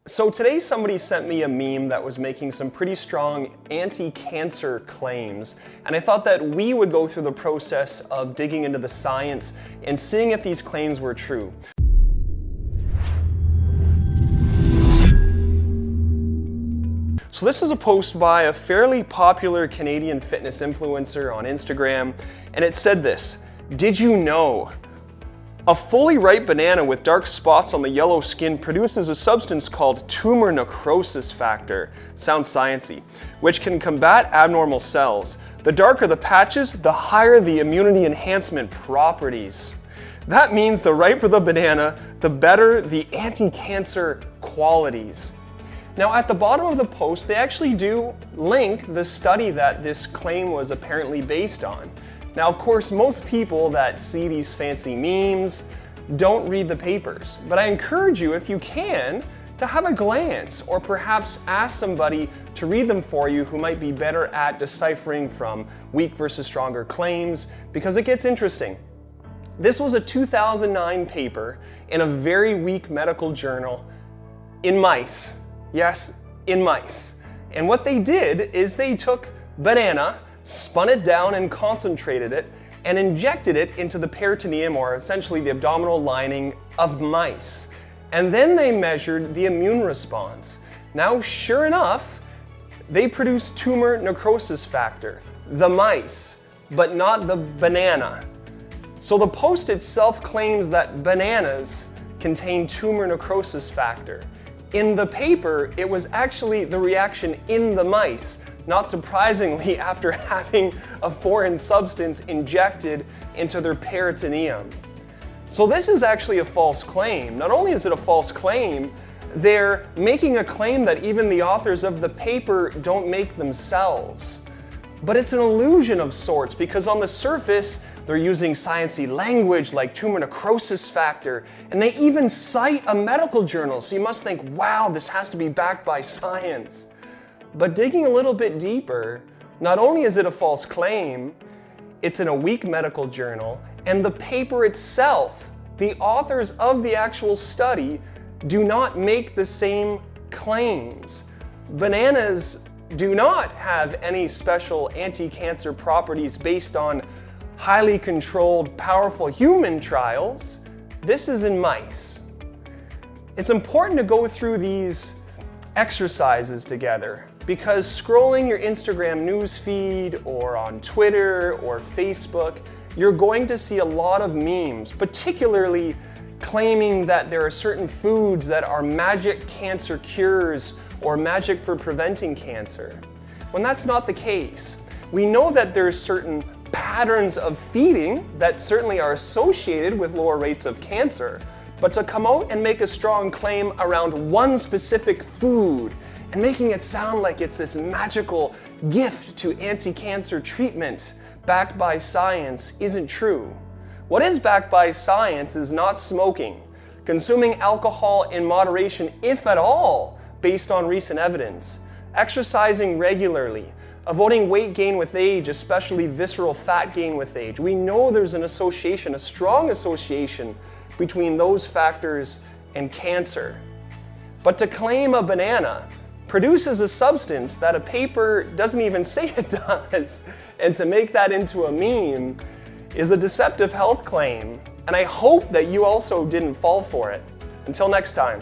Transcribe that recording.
So today somebody sent me a meme that was making some pretty strong anti-cancer claims, and I thought that we would go through the process of digging into the science and seeing if these claims were true. So this is a post by a fairly popular Canadian fitness influencer on Instagram, and it said this: "Did you know? A fully ripe banana with dark spots on the yellow skin produces a substance called tumor necrosis factor," sounds sciencey, "which can combat abnormal cells. The darker the patches, the higher the immunity enhancement properties." That means the riper the banana, the better the anti-cancer qualities. Now at the bottom of the post, they actually do link the study that this claim was apparently based on. Now, of course, most people that see these fancy memes don't read the papers, but I encourage you, if you can, to have a glance or perhaps ask somebody to read them for you who might be better at deciphering from weak versus stronger claims, because it gets interesting. This was a 2009 paper in a very weak medical journal in mice. Yes, in mice. And what they did is they took banana, spun it down and concentrated it, and injected it into the peritoneum, or essentially the abdominal lining of mice. And then they measured the immune response. Now, sure enough, they produced tumor necrosis factor, the mice, but not the banana. So the post itself claims that bananas contain tumor necrosis factor. In the paper, it was actually the reaction in the mice, not surprisingly, after having a foreign substance injected into their peritoneum. So this is actually a false claim. Not only is it a false claim, they're making a claim that even the authors of the paper don't make themselves. But it's an illusion of sorts, because on the surface, they're using sciencey language like tumor necrosis factor, and they even cite a medical journal, so you must think, wow, this has to be backed by science. But digging a little bit deeper, not only is it a false claim, it's in a weak medical journal, and the paper itself, the authors of the actual study, do not make the same claims. Bananas do not have any special anti-cancer properties based on highly controlled, powerful human trials. This is in mice. It's important to go through these exercises together, because scrolling your Instagram news feed or on Twitter or Facebook, you're going to see a lot of memes, particularly claiming that there are certain foods that are magic cancer cures or magic for preventing cancer, when that's not the case. We know that there's certain patterns of feeding that certainly are associated with lower rates of cancer, but to come out and make a strong claim around one specific food and making it sound like it's this magical gift to anti-cancer treatment backed by science isn't true. What is backed by science is not smoking, consuming alcohol in moderation, if at all, based on recent evidence, exercising regularly, avoiding weight gain with age, especially visceral fat gain with age. We know there's an association, a strong association, between those factors and cancer. But to claim a banana produces a substance that a paper doesn't even say it does, and to make that into a meme is a deceptive health claim, and I hope that you also didn't fall for it. Until next time.